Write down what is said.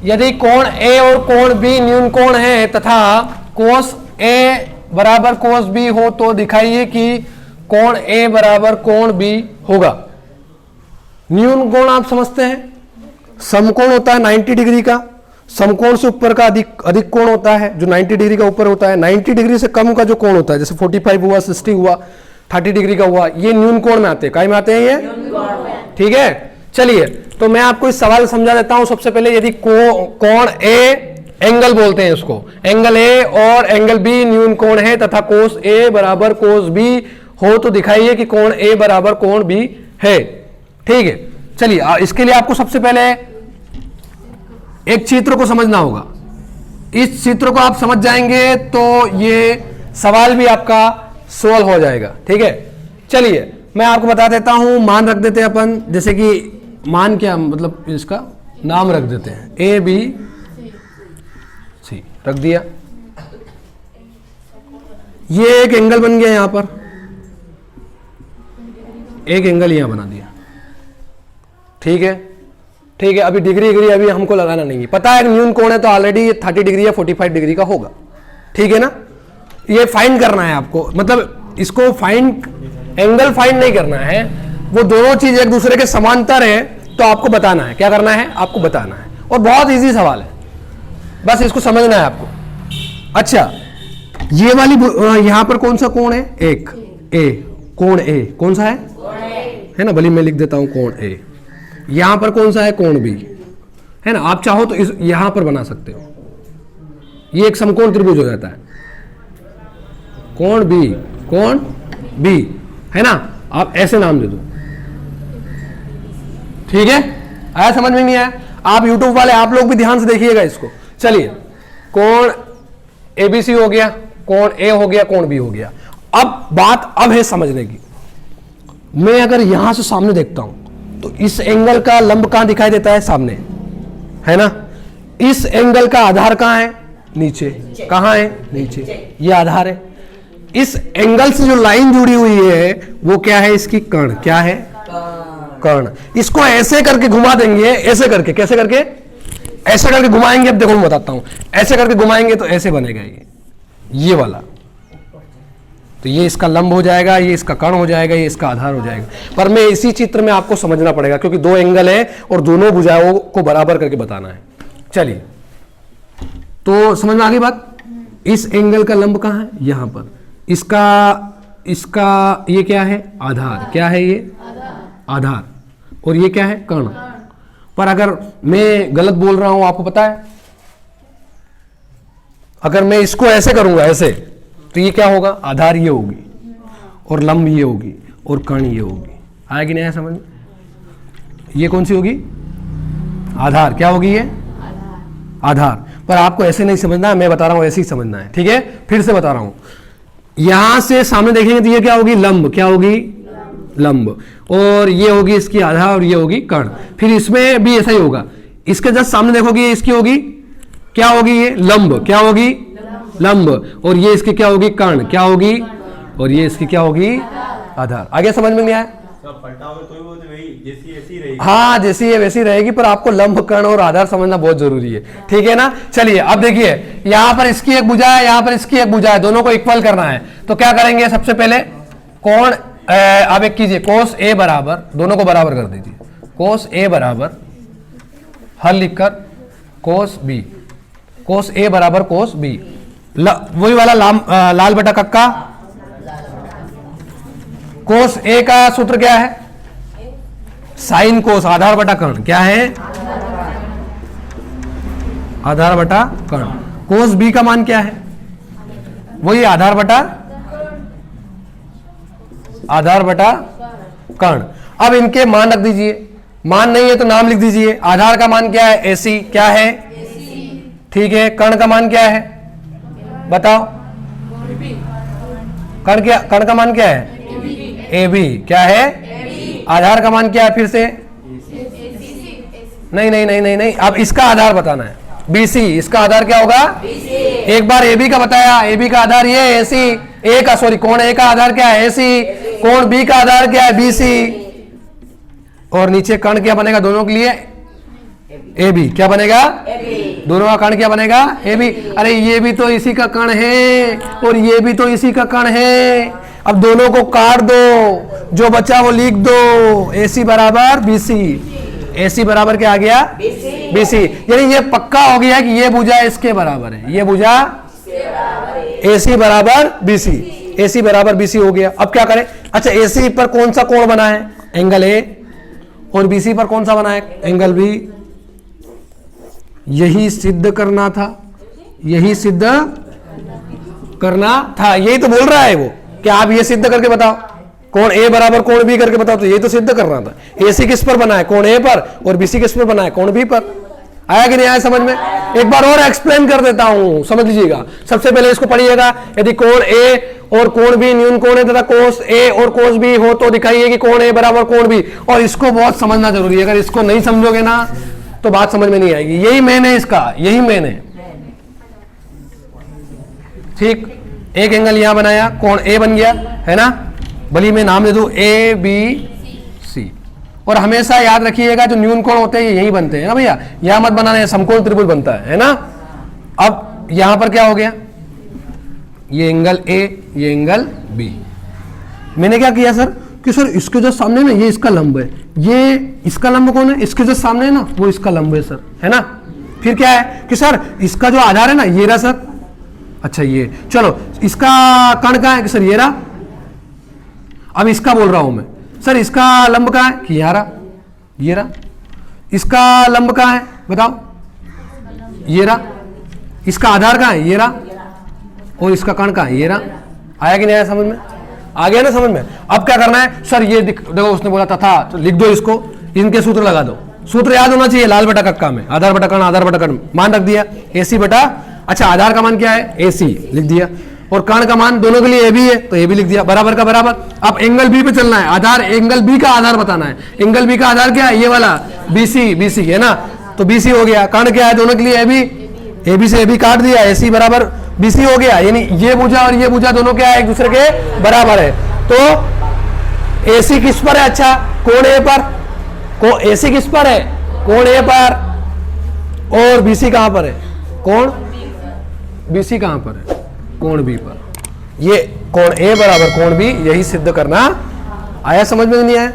यदि कोण ए और कोण बी न्यून कोण है तथा कोस ए बराबर कोस बी हो तो दिखाइए कि कोण ए बराबर कोण बी होगा। न्यून कोण आप समझते हैं, समकोण होता है 90 डिग्री का, समकोण से ऊपर का अधिक कोण होता है जो 90 डिग्री का ऊपर होता है। 90 डिग्री से कम का जो कोण होता है जैसे 45 हुआ, 60 हुआ, 30 डिग्री का हुआ, ये न्यून कोण में आते हैं। काय में आते हैं ये? ठीक है, चलिए तो मैं आपको इस सवाल समझा देता हूं। सबसे पहले यदि कोण ए, एंगल बोलते हैं उसको, एंगल ए और एंगल बी न्यून कोण है तथा कोस ए बराबर कोस बी हो तो दिखाइए कि कोण ए बराबर कोण बी है। ठीक है, चलिए इसके लिए आपको सबसे पहले एक चित्र को समझना होगा। इस चित्र को आप समझ जाएंगे तो ये सवाल भी आपका सोल्व हो जाएगा। ठीक है, चलिए मैं आपको बता देता हूं, मान रख देते हैं अपन, जैसे कि मान क्या मतलब इसका नाम रख देते हैं ए बी सी, रख दिया। ये एक एंगल बन गया, यहां पर एक एंगल यहां बना दिया। ठीक है, ठीक है, अभी डिग्री अभी हमको लगाना नहीं है, पता है न्यून कोण है तो ऑलरेडी 30 डिग्री या 45 डिग्री का होगा। ठीक है ना, ये फाइंड करना है आपको, मतलब इसको फाइंड, एंगल फाइंड नहीं करना है, वो दोनों चीज एक दूसरे के समांतर है तो आपको बताना है। क्या करना है? आपको बताना है, और बहुत इजी सवाल है, बस इसको समझना है आपको। अच्छा, ये वाली यहां पर कौन सा कोण है? एक ए, कोण ए कौन सा है ना, भले मैं लिख देता हूं कोण ए। यहां पर कौन सा है? कोण बी है ना। आप चाहो तो इस यहां पर बना सकते हो, ये एक समकोण त्रिभुज हो जाता है, कोण बी है ना। आप ऐसे नाम दे दो। ठीक है, आया समझ में? नहीं आया? आप YouTube वाले आप लोग भी ध्यान से देखिएगा इसको। चलिए, कोण ABC हो गया, कोण ए हो गया, कोण बी हो गया। अब बात है समझने की। मैं अगर यहां से सामने देखता हूं तो इस एंगल का लंब कहां दिखाई देता है? सामने, है ना। इस एंगल का आधार कहां है? नीचे। कहां है? नीचे। ये आधार है। इस एंगल से जो लाइन जुड़ी हुई है वो क्या है? इसकी कर्ण। क्या है? कर्ण। इसको ऐसे करके घुमा देंगे, ऐसे करके, कैसे करके? ऐसे करके घुमाएंगे। अब देखो मैं बताता हूं, ऐसे करके घुमाएंगे तो ऐसे बनेगा ये वाला, तो ये इसका लंब हो जाएगा, ये इसका कर्ण हो जाएगा, ये इसका आधार हो जाएगा। पर मैं इसी चित्र में आपको समझना पड़ेगा क्योंकि दो एंगल है और दोनों भुजाओं को बराबर करके बताना है। चलिए, तो समझ में आ गई बात। इस एंगल का लंब कहां है? यहां पर। इसका ये क्या है? आधार। क्या है ये? आधार। और ये क्या है? कर्ण। पर अगर मैं गलत बोल रहा हूं, आपको पता है, अगर मैं इसको ऐसे करूंगा, ऐसे, तो ये क्या होगा? आधार ये होगी और लंब ये होगी और कर्ण ये होगी। आया कि नहीं आया समझ में? ये कौन सी होगी? आधार। क्या होगी ये? आधार। पर आपको ऐसे नहीं समझना है, मैं बता रहा हूं ऐसे ही समझना है। ठीक है, फिर से बता रहा हूं। यहां से सामने देखेंगे तो ये क्या होगी? लंब। क्या होगी? लंब। और ये होगी इसकी आधार और ये होगी कर्ण। फिर इसमें भी ऐसा ही होगा, इसके जस्ट सामने देखोगे इसकी होगी, क्या होगी? ये लंब। क्या होगी? लंब। और ये इसकी क्या होगी? कर्ण। क्या होगी? और ये इसकी क्या होगी? आधार। आगे समझ में नहीं आया? हाँ, जैसी है वैसी रहेगी, पर आपको लंब, कर्ण और आधार समझना बहुत जरूरी है। ठीक है ना। चलिए, अब देखिए, यहां पर इसकी एक भुजा है, यहां पर इसकी एक भुजा है, दोनों को इक्वल करना है। तो क्या करेंगे? सबसे पहले कोण आप एक कीजिए, कोस ए बराबर, दोनों को बराबर कर दीजिए, कोस ए बराबर हल लिखकर कोस बी, कोस ए बराबर कोस बी, वही वाला लाल बटा कक्का। कोस ए का सूत्र क्या है? साइन कोस, आधार बटा कर्ण। क्या है? आधार बटा कर्ण। कोस बी का मान क्या है? वही आधार बटा कर्ण। अब इनके मान रख दीजिए, मान नहीं है तो नाम लिख दीजिए। आधार का मान क्या है? AC। क्या है? ठीक है। कर्ण का मान क्या है? बताओ। कर्ण का मान क्या है? AB। क्या है? आधार का मान क्या है? फिर से नहीं, अब इसका आधार बताना है। BC। इसका आधार क्या होगा? एक बार AB का बताया, AB का आधार ये है AC। कोण A का आधार क्या है? AC। कोण B का आधार क्या है? BC। और नीचे कर्ण क्या बनेगा दोनों के लिए? A B. क्या बनेगा? दोनों का कण क्या बनेगा? A B. अरे ये भी तो इसी का कण है और ये भी तो इसी का कण है। अब दोनों को काट दो, जो बचा वो लिख दो, ए सी बराबर बी सी। ए सी बराबर क्या आ गया? B C. यानी ये पक्का हो गया कि ये भुजा इसके बराबर है, ये भुजा ए सी बराबर बी सी। ए सी बराबर बी सी हो गया। अब क्या करें? अच्छा, ए सी पर कौन सा कोण बना है? Angle A. और बी सी पर कौन सा बना है? Angle B. यही सिद्ध करना था, यही सिद्ध करना था। यही तो बोल रहा है वो कि आप ये सिद्ध करके बताओ, कोण ए बराबर कोण बी करके बताओ। तो यही तो सिद्ध करना था। ए सी किस पर बना है? कोण ए पर। और बी सी किस पर बना है? कोण बी पर। आया कि नहीं आया समझ में? एक बार और एक्सप्लेन कर देता हूं, समझ लीजिएगा। सबसे पहले इसको पढ़िएगा। यदि कोण ए और कोण बी न्यून कोण है तथा कोस ए और कोस बी हो तो दिखाइए कि कोण ए बराबर कोण बी। और इसको बहुत समझना जरूरी है, अगर इसको नहीं समझोगे ना तो बात समझ में नहीं आएगी। यही मेन है इसका, यही मेन है। ठीक, एक एंगल यहां बनाया, कोण ए बन गया है ना। भली मैं नाम दे दूं ए बी सी। और हमेशा याद रखिएगा जो न्यून कोण होते हैं ये यही बनते हैं ना भैया, यहां मत बनाना है, समकोण त्रिभुज बनता है ना। अब यहां पर क्या हो गया? ये एंगल ए, ये एंगल बी। मैंने क्या किया सर कि सर इसके जो सामने ना ये इसका लंब है, ये इसका लंब कौन है? इसके जो सामने है ना वो इसका लंब है सर, है ना। फिर क्या है कि सर इसका जो आधार है ना ये रहा सर। अच्छा ये चलो, इसका कण कहाँ है? कि सर ये रहा। अब इसका बोल रहा हूं मैं, सर इसका लंब कहाँ है? कि यहाँ रहा, ये रहा। इसका लंब कहाँ है बताओ? ये रहा। इसका आधार कहाँ है? ये रहा। और इसका कण कहाँ है? ये रहा। आया कि नहीं आया समझ में? आ गया ना समझ में? अब क्या करना है सर? ये देखो उसने बोला था तो लिख दो इसको, इनके सूत्र लगा दो। सूत्र याद होना चाहिए, लाल बटा कक्का में आधार बटा कण, आधार बटा कण मान रख दिया, ए सी बटा। अच्छा आधार का मान क्या है? ए सी लिख दिया। और कण का मान दोनों के लिए ए बी है तो ए बी लिख दिया, बराबर का बराबर। अब एंगल बी पे चलना है, आधार एंगल बी का आधार बताना है। एंगल बी का आधार क्या है? ये वाला बी सी, बी सी है ना। तो बी सी हो गया। कण क्या है? दोनों के लिए ए बी, ए बी से ए बी काट दिया, ए सी बराबर बी सी हो गया। यानी ये भुजा और ये भुजा दोनों क्या है? एक दूसरे के बराबर है। तो ए सी किस पर है? अच्छा कोण ए पर। को ए सी किस पर है? कोण ए पर। और बी सी कहां पर है? कोण बी सी कहां पर है? कोण बी पर। ये कोण ए बराबर कोण बी, यही सिद्ध करना। आया समझ में नहीं आया?